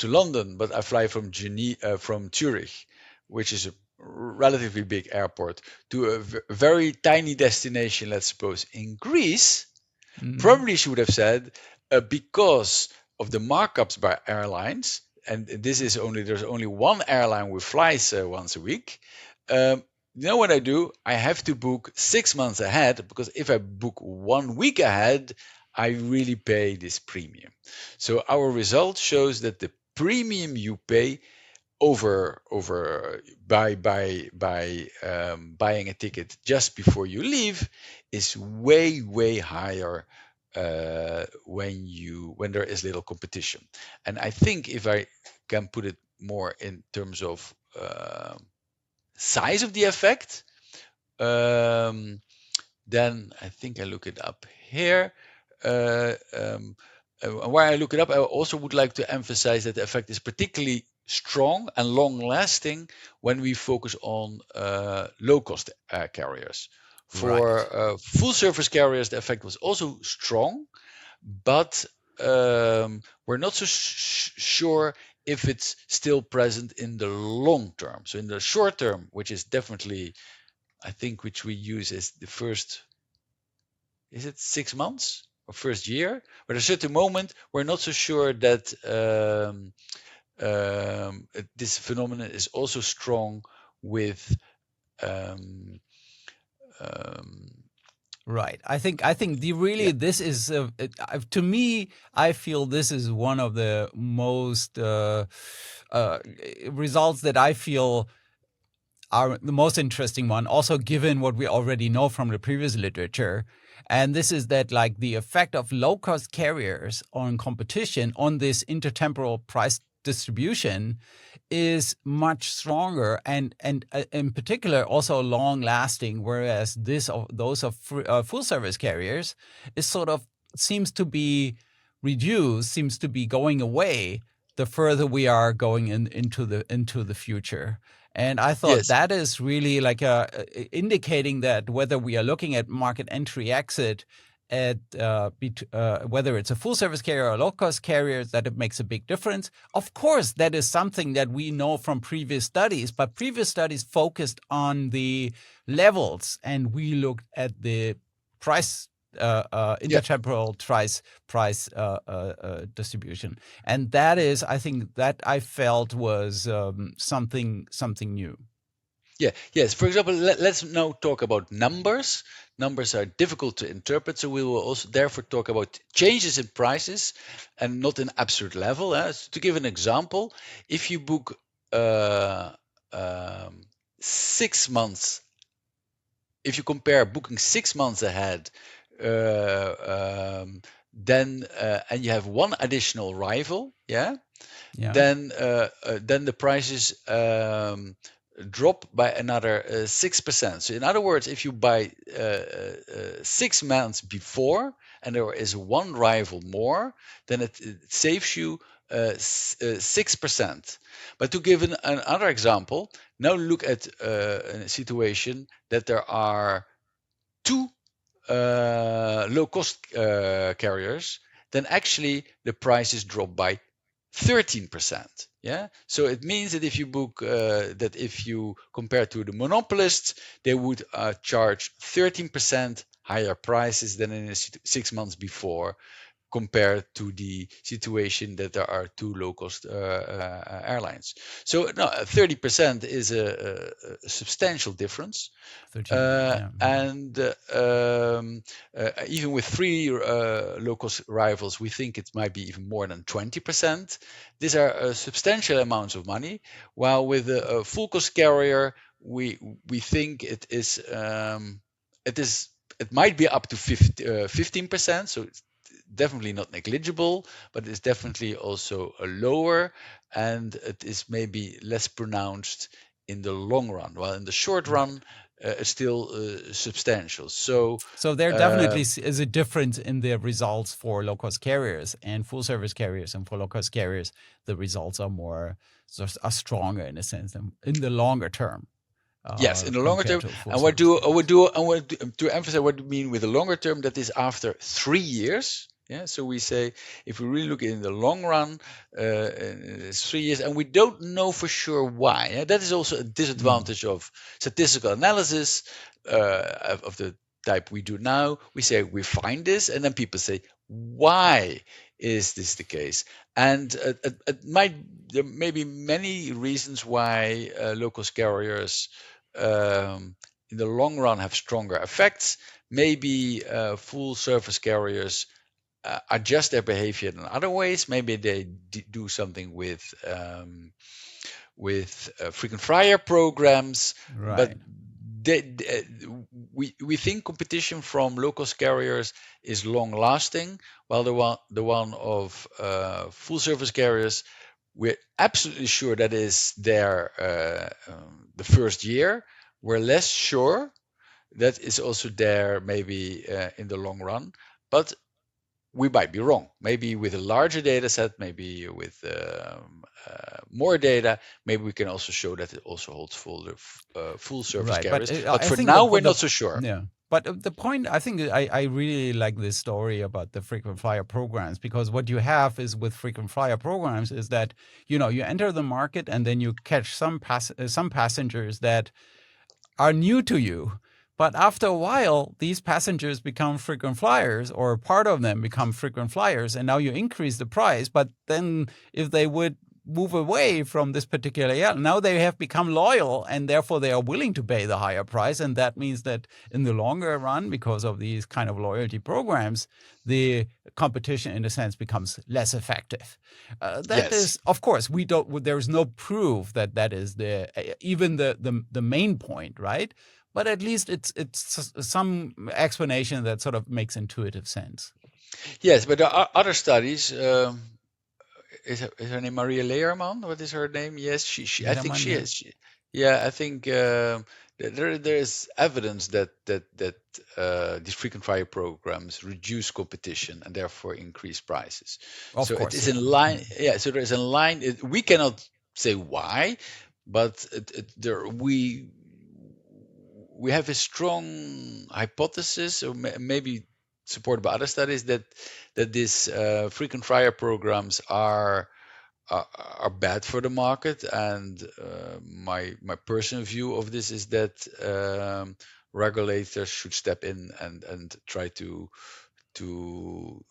London, but I fly from Zurich, which is relatively big airport to a very tiny destination, let's suppose in Greece, probably she would have said, because of the markups by airlines, and there's only one airline who flies once a week. You know what I do? I have to book 6 months ahead, because if I book 1 week ahead, I really pay this premium. So our result shows that the premium you pay over by buying a ticket just before you leave is way higher when there is little competition. And I think if I can put it more in terms of size of the effect, then I think I look it up here. Where I look it up, I also would like to emphasize that the effect is particularly strong and long lasting when we focus on low cost carriers. For full service carriers, the effect was also strong, but we're not so sure if it's still present in the long term. So in the short term, which is definitely, I think, which we use as the first, is it 6 months or first year? But at a certain moment, we're not so sure that this phenomenon is also strong with Right. I think this is to me. I feel this is one of the most results that I feel are the most interesting one. Also, given what we already know from the previous literature, and this is that like the effect of low cost carriers on competition on this intertemporal price distribution is much stronger and in particular also long lasting, whereas those of full service carriers is sort of seems to be reduced, seems to be going away the further we are going into the future. And I thought that is really like indicating that whether we are looking at market entry exit at whether it's a full service carrier or low cost carriers, that it makes a big difference. Of course, that is something that we know from previous studies, but previous studies focused on the levels, and we looked at the price intertemporal price distribution, and that is, I think, that I felt was something new. Yes. For example, let's now talk about numbers. Numbers are difficult to interpret, so we will also therefore talk about changes in prices and not in absolute level. So to give an example, if you book 6 months, if you compare booking 6 months ahead, then and you have one additional rival, then the prices drop by another 6%. So in other words, if you buy 6 months before and there is one rival more, then it saves you 6%. But to give another example, now look at a situation that there are two low-cost carriers, then actually the prices drop by 13%. So it means that if you book if you compare to the monopolists, they would charge 13% higher prices than in 6 months before, compared to the situation that there are two low-cost airlines. So no, 30% is a substantial difference. 13, and even with 3 low-cost rivals, we think it might be even more than 20%. These are substantial amounts of money. While with a full-cost carrier, we think it might be up to 15%. So it's definitely not negligible, but it's definitely also a lower, and it is maybe less pronounced in the long run, while in the short run it's still substantial. So there definitely is a difference in the results for low-cost carriers and full-service carriers, and for low-cost carriers the results are stronger in a sense in the longer term. Yes, in the longer term. And to emphasize what we mean with the longer term, that is after 3 years. Yeah, so we say if we really look in the long run, it's 3 years, and we don't know for sure why. Yeah? That is also a Mm. disadvantage of statistical analysis of the type we do now. We say we find this, and then people say, why is this the case? And there may be many reasons why local carriers in the long run have stronger effects. Maybe full service carriers adjust their behavior in other ways. Maybe they do something with frequent flyer programs, but Right. we think competition from local carriers is long lasting, while the one of full service carriers, we're absolutely sure that is there the first year. We're less sure that is also there maybe in the long run, but we might be wrong. Maybe with a larger data set, maybe with more data, maybe we can also show that it also holds full service Right, but carriers. But I for think the now, po- we're the not so sure. yeah, but the point I think I really like this story about the frequent flyer programs, because what you have is with frequent flyer programs is that you enter the market and then you catch some passengers that are new to you. But after a while, these passengers become frequent flyers, or part of them become frequent flyers, and now you increase the price. But then, if they would move away from this particular airline, now they have become loyal, and therefore they are willing to pay the higher price. And that means that in the longer run, because of these kind of loyalty programs, the competition, in a sense, becomes less effective. That Yes. is, of course, we don't. There is no proof that that is even the main point, right? But at least it's some explanation that sort of makes intuitive sense. Yes, but there are other studies. Is her name Maria Leerman? What is her name? Yes, she I think Lederman, she yeah. is. Yeah, I think there is evidence that these frequent flyer programs reduce competition and therefore increase prices. Of So it course, is yeah. in line. Yeah, so there is a line. We cannot say why, but there we have a strong hypothesis, or maybe supported by other studies, that these frequent flyer programs are bad for the market. And my personal view of this is that regulators should step in and try to to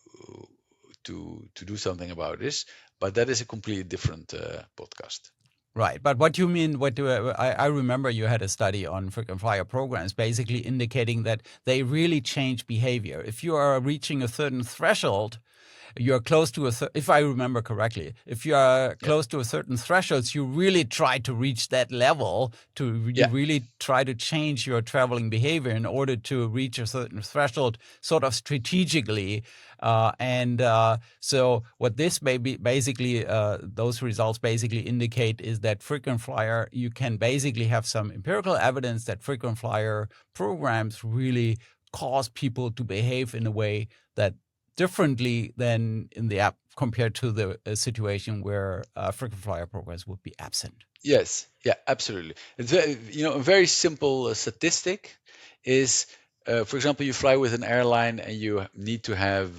do something about this. But that is a completely different podcast. Right. But what you mean, what do I remember you had a study on frequent flyer programs basically indicating that they really change behavior. If you are reaching a certain threshold, you're close to if I remember correctly, if you are Yeah, close to a certain threshold, you really try to reach that level. You yeah, really try to change your traveling behavior in order to reach a certain threshold, sort of strategically. And so, what this basically those results basically indicate is that frequent flyer, you can basically have some empirical evidence that frequent flyer programs really cause people to behave in a way that differently than in the app compared to the situation where frequent flyer programs would be absent. yes, yeah, absolutely. It's very, a very simple statistic is, for example, you fly with an airline and you need to have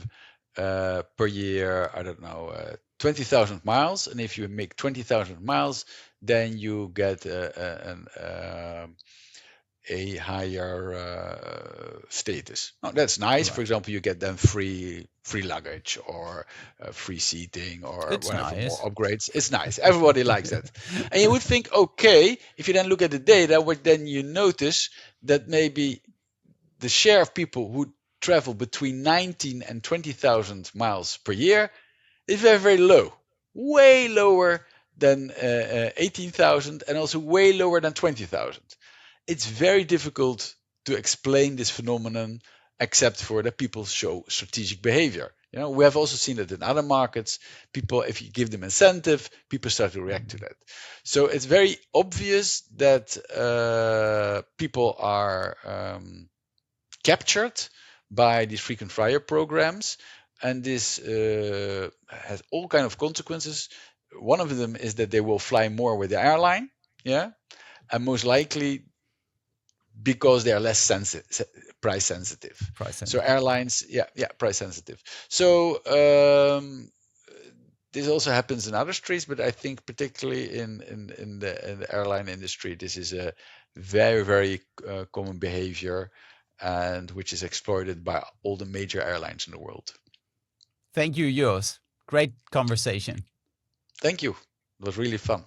per year, I don't know, 20,000 miles. And if you make 20,000 miles, then you get a higher status. Now, that's nice. For Right. example, you get then free luggage or free seating or It's whatever more nice. upgrades. It's nice. Everybody likes that. And you would think, okay, if you then look at the data, what then you notice that maybe the share of people who travel between 19 and 20,000 miles per year is very, very low, way lower than 18,000 and also way lower than 20,000. It's very difficult to explain this phenomenon except for that people show strategic behavior. We have also seen that in other markets, people, if you give them incentive, people start to react to that. So it's very obvious that people are captured by these frequent flyer programs, and this has all kind of consequences. One of them is that they will fly more with the airline, yeah, and most likely because they are less price sensitive. So airlines, price sensitive. So this also happens in other streets, but I think particularly in the airline industry, this is a very, very common behavior, and which is exploited by all the major airlines in the world. Thank you, Jos. Great conversation. Thank you. It was really fun.